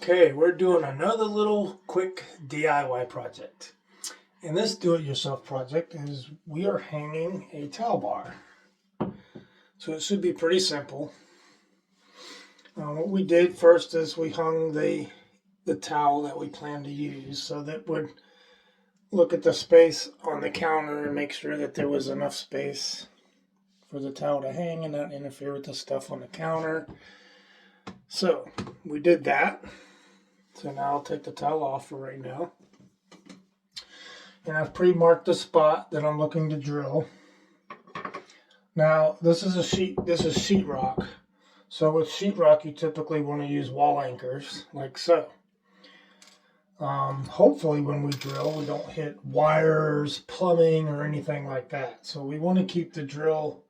Okay, we're doing another little quick DIY project. And this do-it-yourself project is we are hanging a towel bar. So it should be pretty simple. What we did first is we hung the towel that we plan to use so that would look at the space on the counter and make sure that there was enough space for the towel to hang and not interfere with the stuff on the counter. So we did that. So now I'll take the towel off for right now. And I've pre-marked the spot that I'm looking to drill. Now this is sheetrock. So with sheetrock you typically want to use wall anchors like so. Hopefully when we drill we don't hit wires, plumbing, or anything like that. So we want to keep the drill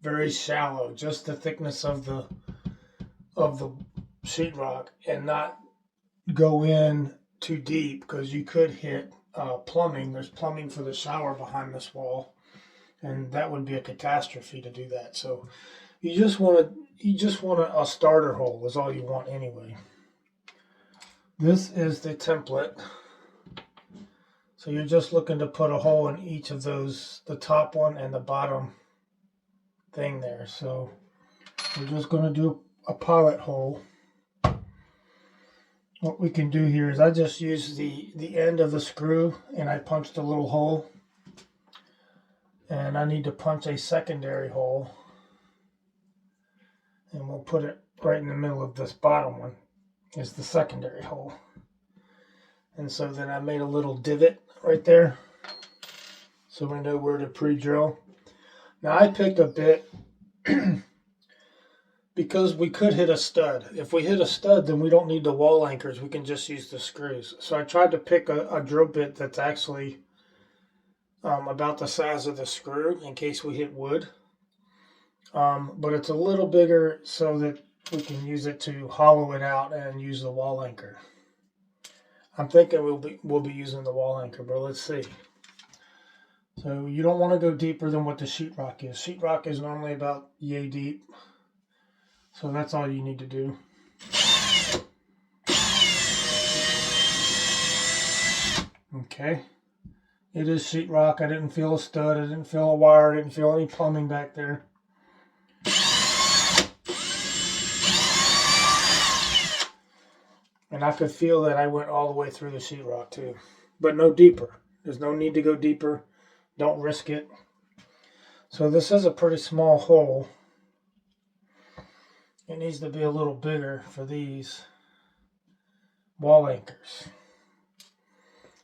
very shallow, just the thickness of the sheetrock, and not go in too deep because you could hit plumbing. There's plumbing for the shower behind this wall, and that would be a catastrophe to do that. So you just want a starter hole is all you want anyway. This is the template. So you're just looking to put a hole in each of those, the top one and the bottom thing there. So we're just going to do a pilot hole. What we can do here is I just use the end of the screw and I punched a little hole. And I need to punch a secondary hole. And we'll put it right in the middle of this bottom one is the secondary hole. And so then I made a little divot right there so we know where to pre-drill. Now I picked a bit because we could hit a stud. If we hit a stud, then we don't need the wall anchors. We can just use the screws. So I tried to pick a drill bit that's actually about the size of the screw in case we hit wood. But it's a little bigger so that we can use it to hollow it out and use the wall anchor. I'm thinking we'll be using the wall anchor, but let's see. So you don't want to go deeper than what the sheetrock is. Sheetrock is normally about yay deep. So that's all you need to do. Okay. It is sheetrock. I didn't feel a stud. I didn't feel a wire. I didn't feel any plumbing back there. And I could feel that I went all the way through the sheetrock too. But no deeper. There's no need to go deeper. Don't risk it. So this is a pretty small hole. It needs to be a little bigger for these wall anchors.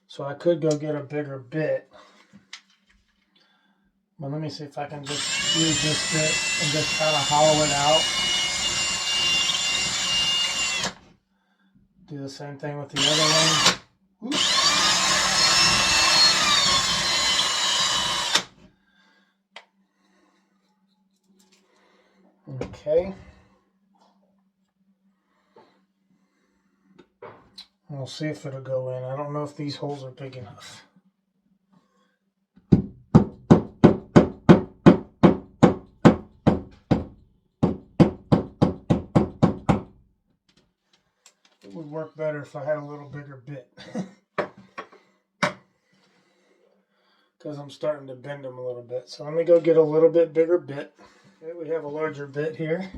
So I could go get a bigger bit. But let me see if I can just use this bit and just kind of hollow it out. Do the same thing with the other one. Oops. Okay. We'll see if it'll go in. I don't know if these holes are big enough. It would work better if I had a little bigger bit. Because I'm starting to bend them a little bit. So let me go get a little bit bigger bit. Okay, we have a larger bit here.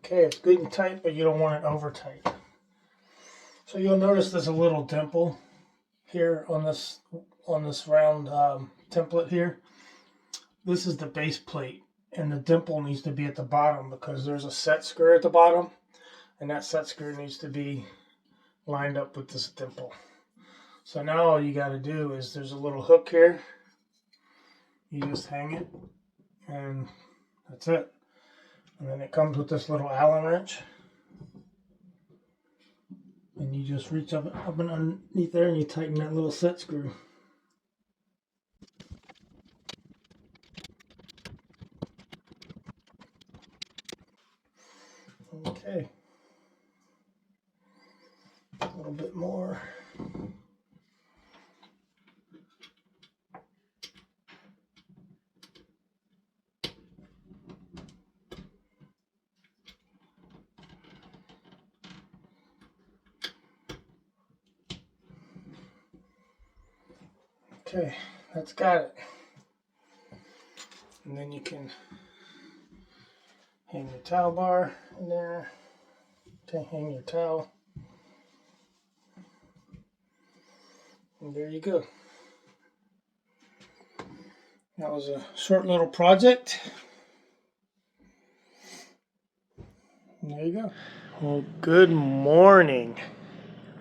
Okay, it's good and tight, but you don't want it over tight. So you'll notice there's a little dimple here on this round template here. This is the base plate, and the dimple needs to be at the bottom because there's a set screw at the bottom, and that set screw needs to be lined up with this dimple. So now all you got to do is there's a little hook here. You just hang it, and that's it. And then it comes with this little Allen wrench. And you just reach up and underneath there and you tighten that little set screw. Okay. A little bit more. Okay, that's got it. And then you can hang your towel bar in there. Okay, hang your towel. And there you go. That was a short little project. And there you go. Well, good morning.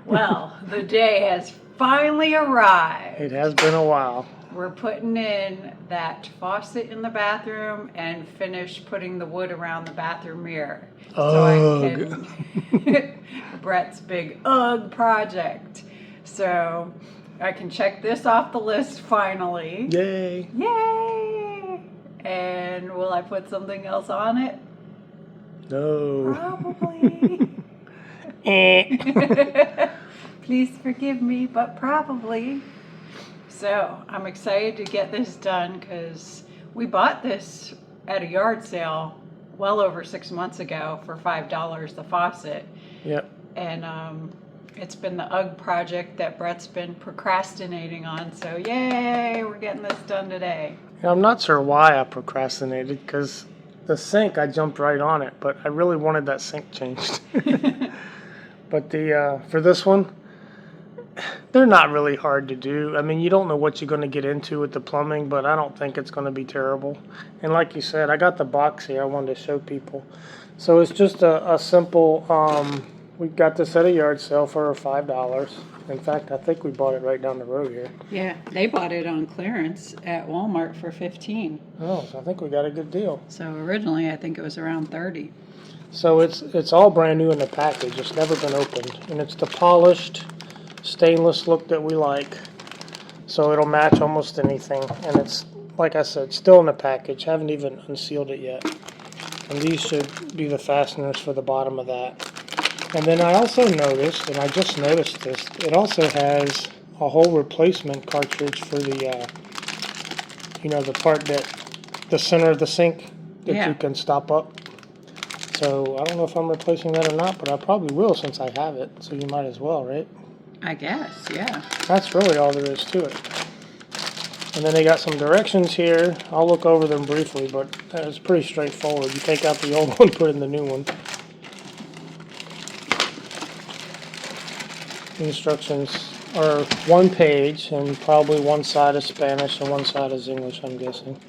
Well, the day has finally arrived. It has been a while. We're putting in that faucet in the bathroom and finished putting the wood around the bathroom mirror. Ugh. Brett's big ugh project. So I can check this off the list finally. Yay. Yay! And will I put something else on it? No. Probably. Please forgive me, but probably. So I'm excited to get this done because we bought this at a yard sale well over 6 months ago for $5, the faucet. Yep. And it's been the UGG project that Brett's been procrastinating on. So yay, we're getting this done today. I'm not sure why I procrastinated because the sink, I jumped right on it, but I really wanted that sink changed. But for this one, they're not really hard to do. I mean, you don't know what you're going to get into with the plumbing, but I don't think it's going to be terrible. And like you said, I got the box here. I wanted to show people. So it's just a simple, we got this at a yard sale for $5. In fact, I think we bought it right down the road here. Yeah, they bought it on clearance at Walmart for $15. Oh, so I think we got a good deal. So originally, I think it was around $30. So it's all brand new in the package. It's never been opened. And it's the polished stainless look that we like. So it'll match almost anything. And it's, like I said, still in the package. Haven't even unsealed it yet. And these should be the fasteners for the bottom of that. And then I also noticed, and I just noticed this, it also has a whole replacement cartridge for the, the part that, the center of the sink that you can stop up. So I don't know if I'm replacing that or not, but I probably will since I have it. So you might as well, right? I guess, yeah. That's really all there is to it. And then they got some directions here. I'll look over them briefly, but it's pretty straightforward. You take out the old one, put in the new one. The instructions are one page, and probably one side is Spanish and one side is English, I'm guessing.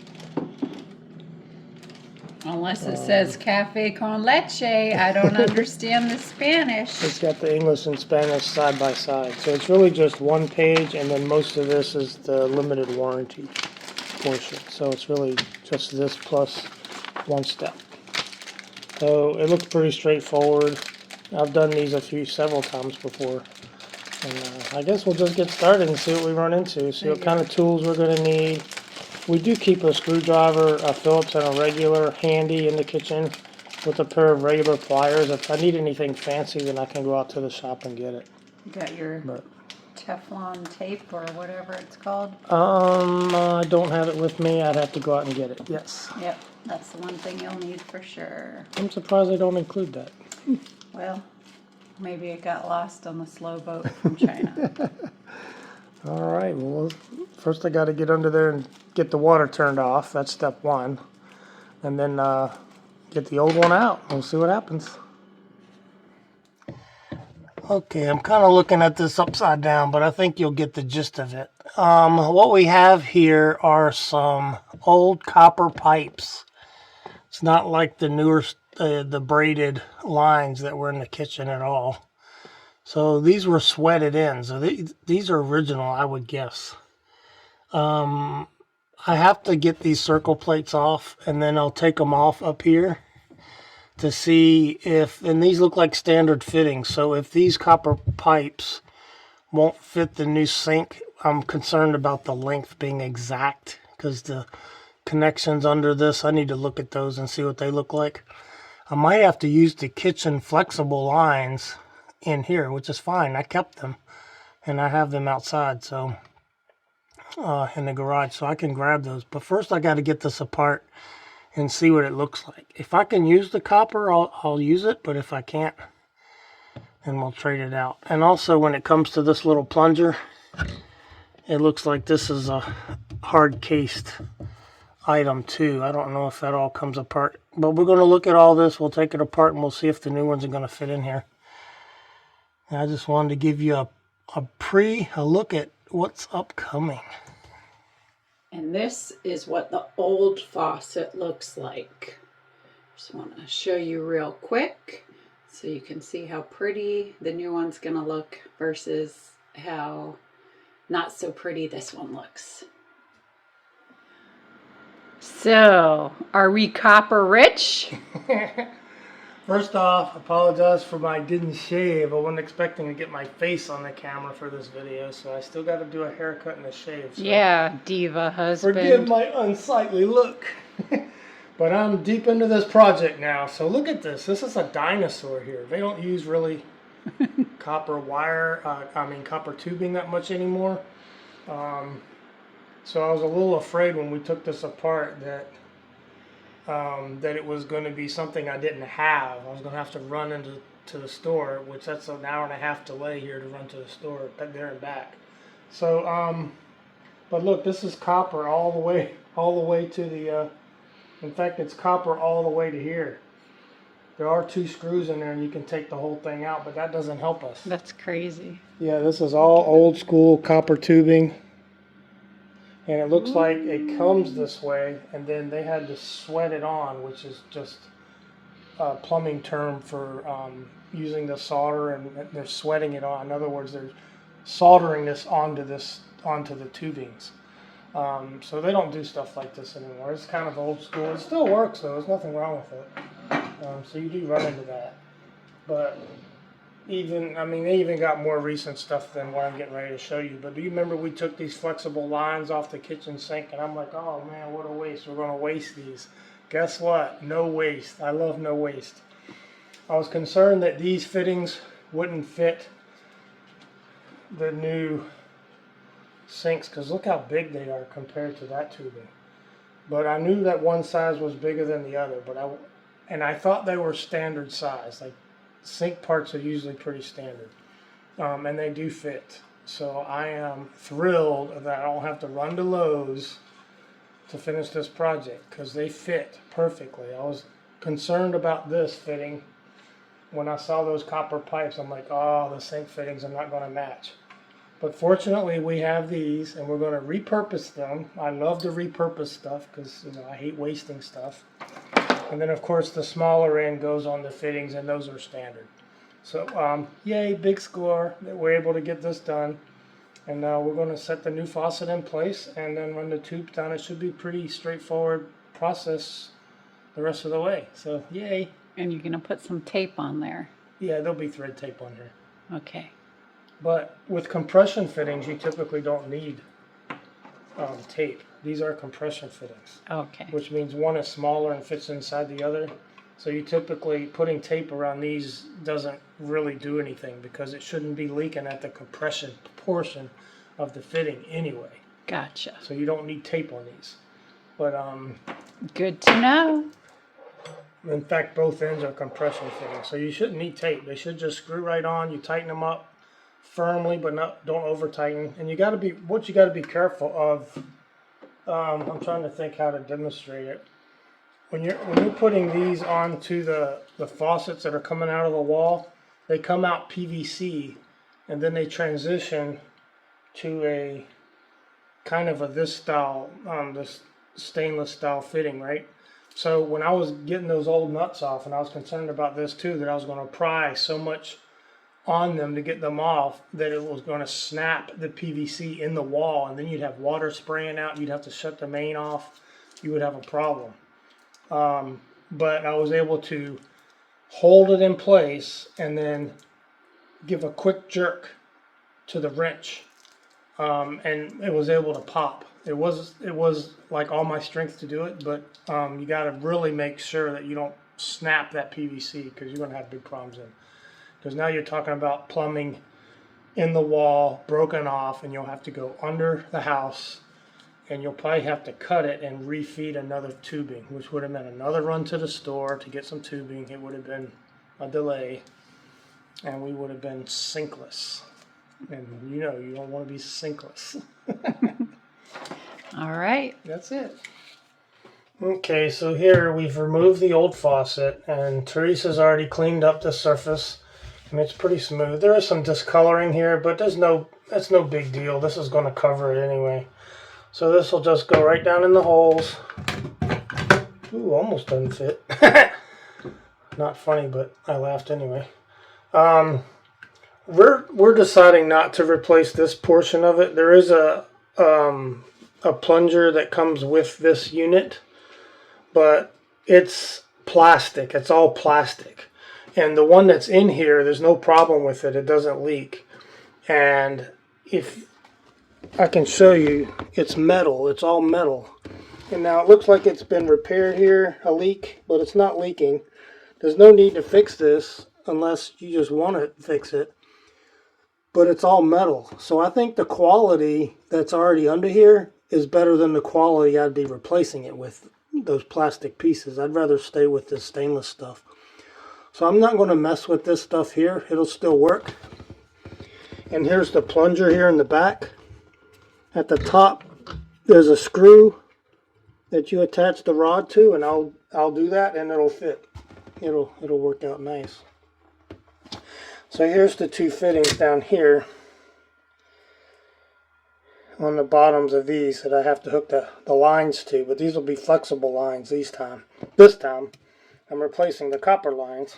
Unless it says cafe con leche, I don't understand the Spanish. It's got the English and Spanish side by side. So it's really just one page, and then most of this is the limited warranty portion. So it's really just this plus one step. So it looks pretty straightforward. I've done these several times before. And I guess we'll just get started and see what we run into. See what kind of tools we're going to need. We do keep a screwdriver, a Phillips, and a regular handy in the kitchen with a pair of regular pliers. If I need anything fancy, then I can go out to the shop and get it. You got your Teflon tape or whatever it's called? I don't have it with me. I'd have to go out and get it. Yes. Yep, that's the one thing you'll need for sure. I'm surprised they don't include that. Well, maybe it got lost on the slow boat from China. All right, well, first I got to get under there and get the water turned off. That's step one. And then get the old one out. We'll see what happens. Okay, I'm kind of looking at this upside down, but I think you'll get the gist of it. What we have here are some old copper pipes. It's not like the newer, the braided lines that were in the kitchen at all. So these were sweated in. So these are original, I would guess. I have to get these circle plates off, and then I'll take them off up here to see if, and these look like standard fittings, so if these copper pipes won't fit the new sink, I'm concerned about the length being exact, because the connections under this, I need to look at those and see what they look like. I might have to use the kitchen flexible lines in here, which is fine. I kept them, and I have them outside, so in the garage, so I can grab those. But first I got to get this apart and see what it looks like. If I can use the copper, I'll use it, but if I can't, then we'll trade it out. And also, when it comes to this little plunger, it looks like this is a hard cased item too. I don't know if that all comes apart, but we're going to look at all this. We'll take it apart and we'll see if the new ones are going to fit in here. And I just wanted to give you a look at what's upcoming. And this is what the old faucet looks like. Just want to show you real quick so you can see how pretty the new one's going to look versus how not so pretty this one looks. So, are we copper rich? First off, apologize for my didn't shave. I wasn't expecting to get my face on the camera for this video, so I still got to do a haircut and a shave. So Yeah, diva husband. forgive my unsightly look. But I'm deep into this project now, so look at this. This is a dinosaur here. They don't use really copper wire, copper tubing that much anymore. So I was a little afraid when we took this apart that it was going to be something I didn't have. I was going to have to run into the store, which that's an hour and a half delay here to run to the store, there and back. So, but look, this is copper all the way to the. In fact, it's copper all the way to here. There are 2 screws in there, and you can take the whole thing out, but that doesn't help us. That's crazy. Yeah, this is all old school copper tubing. And it looks like it comes this way, and then they had to sweat it on, which is just a plumbing term for using the solder, and they're sweating it on. In other words, they're soldering this onto the tubings. So they don't do stuff like this anymore. It's kind of old school. It still works though. There's nothing wrong with it. So you do run into that. But they even got more recent stuff than what I'm getting ready to show you. But do you remember we took these flexible lines off the kitchen sink, and I'm like, oh man, what a waste. We're going to waste these. Guess what? No waste. I love no waste. I was concerned that these fittings wouldn't fit the new sinks, because look how big they are compared to that tubing. But I knew that one size was bigger than the other, I thought they were standard size. Like, sink parts are usually pretty standard, and they do fit. So I am thrilled that I don't have to run to Lowe's to finish this project, because they fit perfectly. I was concerned about this fitting when I saw those copper pipes. I'm like, oh, the sink fittings are not going to match. But fortunately, we have these, and we're going to repurpose them. I love to repurpose stuff because I hate wasting stuff. And then, of course, the smaller end goes on the fittings, and those are standard. So, yay, big score that we're able to get this done. And now we're going to set the new faucet in place and then run the tubes down. It should be pretty straightforward process the rest of the way. So, yay. And you're going to put some tape on there. Yeah, there'll be thread tape on here. Okay. But with compression fittings, you typically don't need tape. These are compression fittings. Okay. Which means one is smaller and fits inside the other. So you typically, putting tape around these doesn't really do anything, because it shouldn't be leaking at the compression portion of the fitting anyway. Gotcha. So you don't need tape on these. But good to know. in fact, both ends are compression fittings, so you shouldn't need tape. They should just screw right on. You tighten them up firmly, but don't over tighten. And you got to be careful of. I'm trying to think how to demonstrate it. when you're putting these onto the faucets that are coming out of the wall, they come out PVC, and then they transition to a kind of this style, this stainless style fitting, right? So when I was getting those old nuts off, and I was concerned about this too, that I was going to pry so much on them to get them off that it was going to snap the PVC in the wall, and then you'd have water spraying out, you'd have to shut the main off, you would have a problem. But I was able to hold it in place and then give a quick jerk to the wrench, and it was able to pop. It was like all my strength to do it, but you got to really make sure that you don't snap that PVC, because you're going to have big problems in. Because now you're talking about plumbing in the wall, broken off, and you'll have to go under the house, and you'll probably have to cut it and refeed another tubing, which would have meant another run to the store to get some tubing. It would have been a delay, and we would have been sinkless. And you know, you don't want to be sinkless. All right. That's it. Okay, so here we've removed the old faucet, and Therese has already cleaned up the surface, and it's pretty smooth. There is some discoloring here, but that's no big deal. This is going to cover it anyway. So this will just go right down in the holes. Ooh, almost doesn't fit. Not funny, but I laughed anyway. We're deciding not to replace this portion of it. There is a plunger that comes with this unit, but it's plastic. It's all plastic. And the one that's in here, there's no problem with it. It doesn't leak. And if I can show you, it's metal. It's all metal. And now it looks like it's been repaired here, a leak, but it's not leaking. There's no need to fix this unless you just want to fix it. But it's all metal. So I think the quality that's already under here is better than the quality I'd be replacing it with, those plastic pieces. I'd rather stay with this stainless stuff. So I'm not going to mess with this stuff here. It'll still work. And here's the plunger here in the back. At the top, there's a screw that you attach the rod to, and I'll do that, and it'll fit. It'll work out nice. So here's the two fittings down here on the bottoms of these that I have to hook the lines to, but these will be flexible lines this time. I'm replacing the copper lines,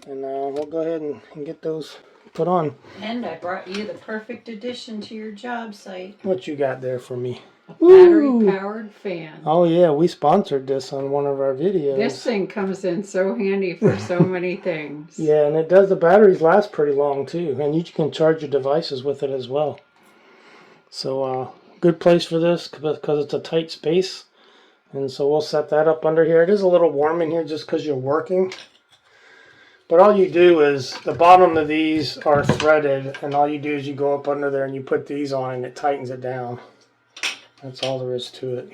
and we'll go ahead and get those put on. And I brought you the perfect addition to your job site. What you got there for me? A battery-powered fan. Oh yeah, we sponsored this on one of our videos. This thing comes in so handy for so many things. Yeah, and it does, the batteries last pretty long too, and you can charge your devices with it as well. So good place for this because it's a tight space. And so we'll set that up under here. It is a little warm in here just because you're working. But all you do is, the bottom of these are threaded, and all you do is you go up under there and you put these on and it tightens it down. That's all there is to it.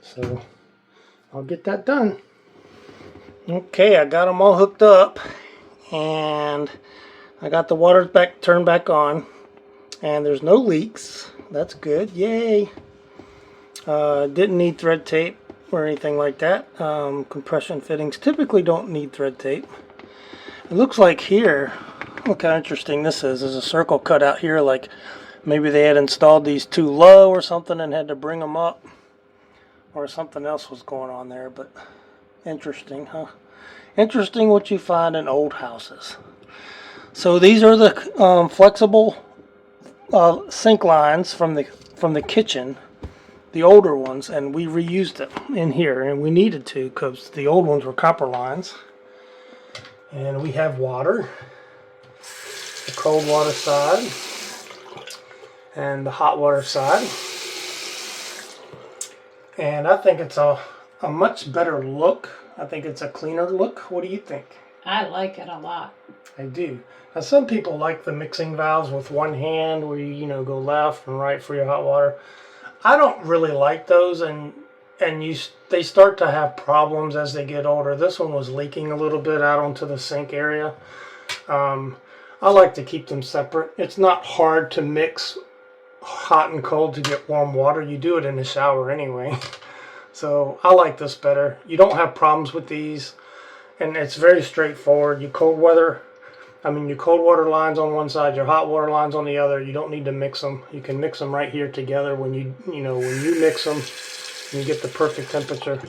So I'll get that done. Okay, I got them all hooked up, and I got the water turned back on, and there's no leaks. That's good. Yay! Didn't need thread tape or anything like that. Compression fittings typically don't need thread tape. It looks like here, look how interesting this is. There's a circle cut out here, like maybe they had installed these too low or something and had to bring them up, or something else was going on there. But interesting, huh? Interesting what you find in old houses. So these are the flexible sink lines from the kitchen, the older ones, and we reused them in here, and we needed to because the old ones were copper lines. And we have water, the cold water side and the hot water side, and I think it's a much better look. I think it's a cleaner look. What do you think? I like it a lot. I do. Now, some people like the mixing valves with one hand where you go left and right for your hot water. I don't really like those, and they start to have problems as they get older. This one was leaking a little bit out onto the sink area. I like to keep them separate. It's not hard to mix hot and cold to get warm water. You do it in the shower anyway. So I like this better. You don't have problems with these, and it's very straightforward. You cold water lines on one side, your hot water lines on the other. You don't need to mix them. You can mix them right here together when you mix them, you get the perfect temperature.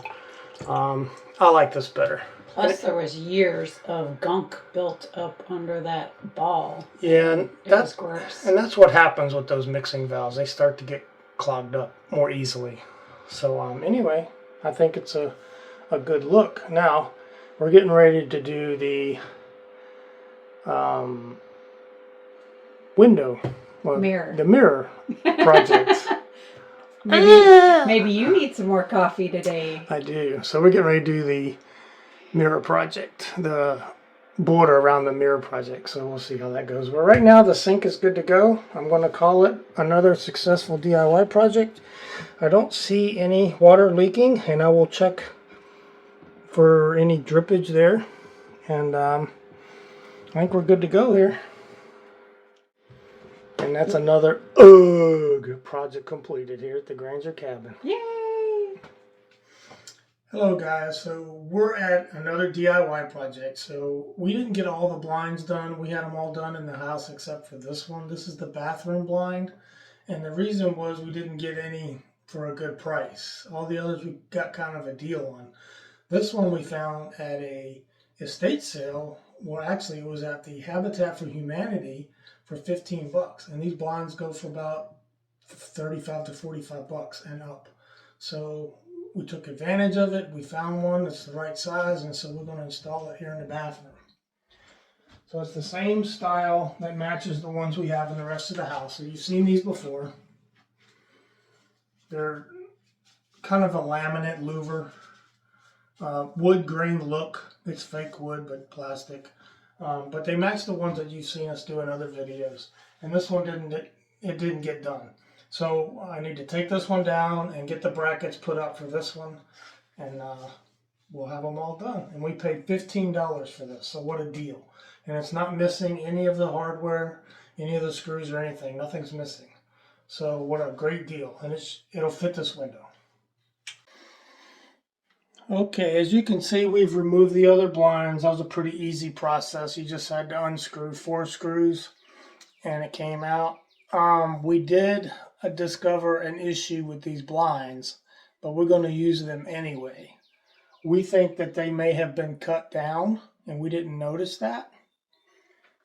I like this better. Plus, there was years of gunk built up under that ball. Yeah, and that's gross. And that's what happens with those mixing valves. They start to get clogged up more easily. So anyway, I think it's a good look. Now, we're getting ready to do the the mirror project. Maybe you need some more coffee today. I do. So we're getting ready to do the mirror project, the border around the mirror project. So we'll see how that goes. But right now the sink is good to go. I'm going to call it another successful DIY project. I don't see any water leaking, and I will check for any drippage there. And I think we're good to go here. And that's another project completed here at the Granger cabin. Yay! Hello guys, so we're at another DIY project. So we didn't get all the blinds done. We had them all done in the house except for this one. This is the bathroom blind. And the reason was we didn't get any for a good price. All the others we got kind of a deal on. This one we found at a estate sale. Well, actually it was at the Habitat for Humanity for 15 bucks. And these blinds go for about 35 to 45 bucks and up. So we took advantage of it. We found one that's the right size, and so we're going to install it here in the bathroom. So it's the same style that matches the ones we have in the rest of the house. So you've seen these before. They're kind of a laminate louver, wood grain look. It's fake wood, but plastic. But they match the ones that you've seen us do in other videos. And this one didn't get done. So I need to take this one down and get the brackets put up for this one, and we'll have them all done. And we paid $15 for this, so what a deal. And it's not missing any of the hardware, any of the screws or anything. Nothing's missing. So what a great deal. And it'll fit this window. Okay, as you can see, we've removed the other blinds. That was a pretty easy process. You just had to unscrew 4 screws and it came out. We did discover an issue with these blinds, but we're going to use them anyway. We think that they may have been cut down and we didn't notice that.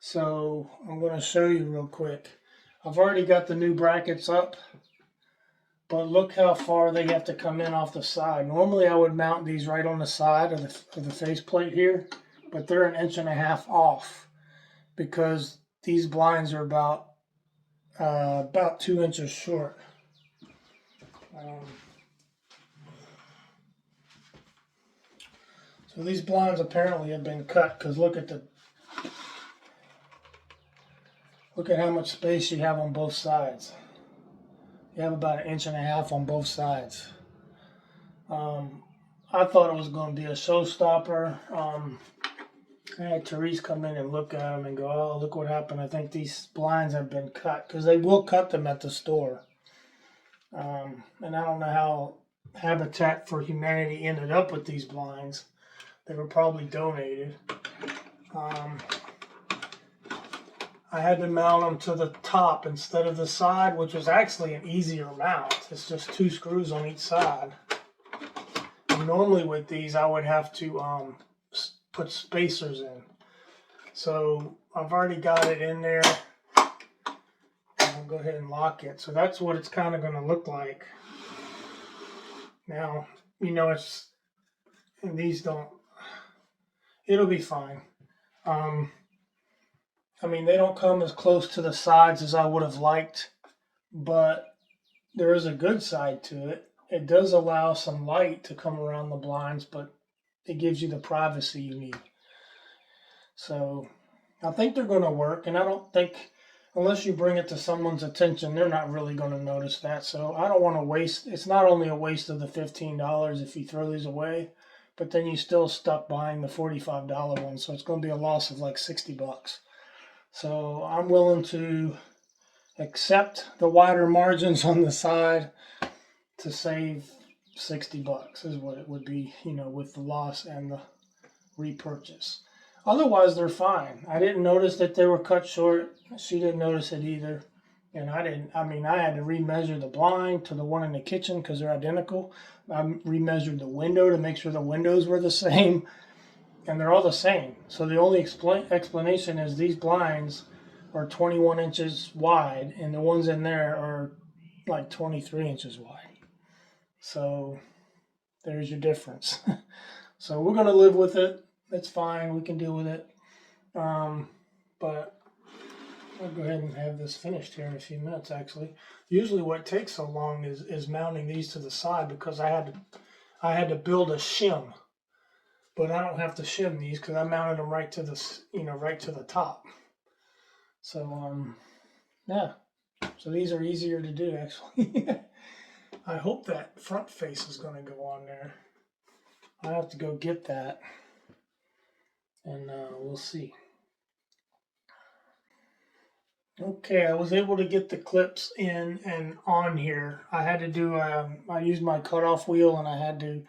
So I'm going to show you real quick. I've already got the new brackets up, but look how far they have to come in off the side. Normally I would mount these right on the side of the faceplate here, but they're 1.5 inches off because these blinds are about 2 inches short. So these blinds apparently have been cut, because look at how much space you have on both sides. You have about 1.5 inches on both sides. I thought it was going to be a showstopper. I had Therese come in and look at them and go, oh, look what happened. I think these blinds have been cut, because they will cut them at the store. And I don't know how Habitat for Humanity ended up with these blinds. They were probably donated. I had to mount them to the top instead of the side, which was actually an easier mount. It's just 2 screws on each side. And normally with these, I would have to put spacers in. So I've already got it in there. I'll go ahead and lock it. So that's what it's kind of going to look like. Now, it'll be fine. They don't come as close to the sides as I would have liked, but there is a good side to it. It does allow some light to come around the blinds, but it gives you the privacy you need. So I think they're going to work, and I don't think, unless you bring it to someone's attention, they're not really going to notice that. So I don't want to waste. It's not only a waste of the $15 if you throw these away, but then you still stuck buying the $45 one, so it's going to be a loss of like 60 bucks. So I'm willing to accept the wider margins on the side to save $60 is what it would be, you know, with the loss and the repurchase. Otherwise, they're fine. I didn't notice that they were cut short. She didn't notice it either. And I didn't, I mean, I had to remeasure the blind to the one in the kitchen because they're identical. I remeasured the window to make sure the windows were the same. And they're all the same. So the only explanation is these blinds are 21 inches wide and the ones in there are like 23 inches wide. So there's your difference. So we're going to live with it. It's fine. We can deal with it. But I'll go ahead and have this finished here in a few minutes, actually. Usually what takes so long is mounting these to the side because I had to build a shim. But I don't have to shim these because I mounted them right to the, right to the top. So, yeah. So these are easier to do, actually. I hope that front face is going to go on there. I have to go get that. And we'll see. Okay, I was able to get the clips in and on here. I had to do, I used my cutoff wheel and I had to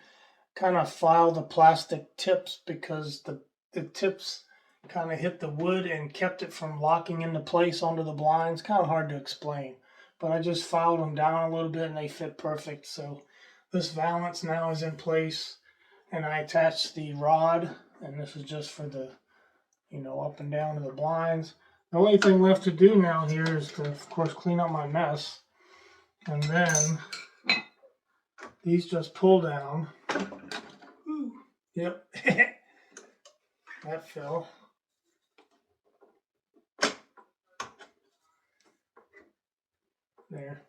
kind of file the plastic tips because the tips kind of hit the wood and kept it from locking into place onto the blinds. Kind of hard to explain, but I just filed them down a little bit and they fit perfect. So this valance now is in place and I attached the rod, and this is just for the, up and down of the blinds. The only thing left to do now here is to, of course, clean up my mess. And then these just pull down. Ooh, yep. That fell. There.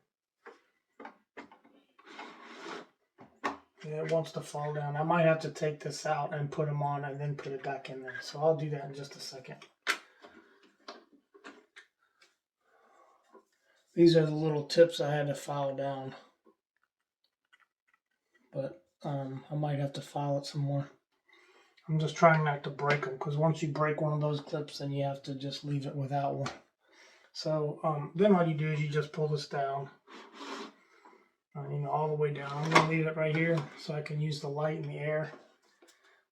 Yeah, it wants to fall down. I might have to take this out and put them on and then put it back in there. So I'll do that in just a second. These are the little tips I had to file down. But I might have to file it some more. I'm just trying not to break them because once you break one of those clips, then you have to just leave it without one. So then all you do is you just pull this down, all the way down. I'm going to leave it right here so I can use the light and the air.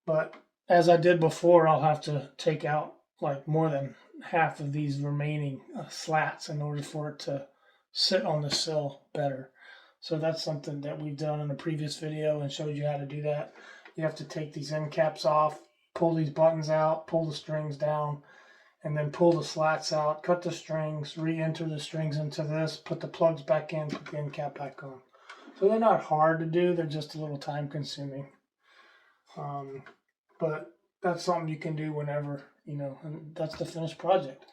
But as I did before, I'll have to take out like more than half of these remaining slats in order for it to sit on the sill better. So that's something that we've done in a previous video and showed you how to do that. You have to take these end caps off, pull these buttons out, pull the strings down, and then pull the slats out, cut the strings, re-enter the strings into this, put the plugs back in, put the end cap back on. So they're not hard to do, they're just a little time consuming. But that's something you can do whenever, and that's the finished project.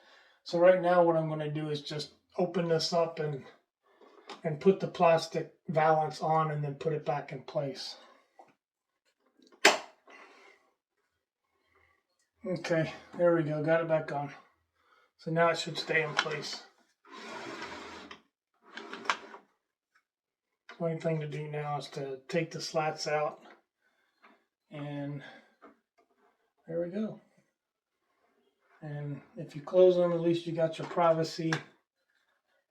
So right now what I'm going to do is just open this up and put the plastic valance on and then put it back in place. Okay, there we go, got it back on. So now it should stay in place. The only thing to do now is to take the slats out, and there we go. And if you close them, at least you got your privacy,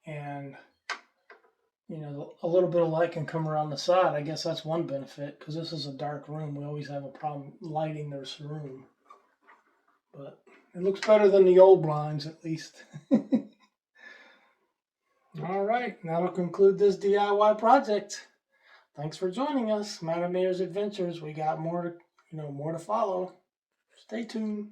and a little bit of light can come around the side. I guess that's one benefit, because this is a dark room. We always have a problem lighting this room. But it looks better than the old blinds, at least. All right, that'll conclude this DIY project. Thanks for joining us, Madame Mayor's Adventures. We got more to follow. Stay tuned.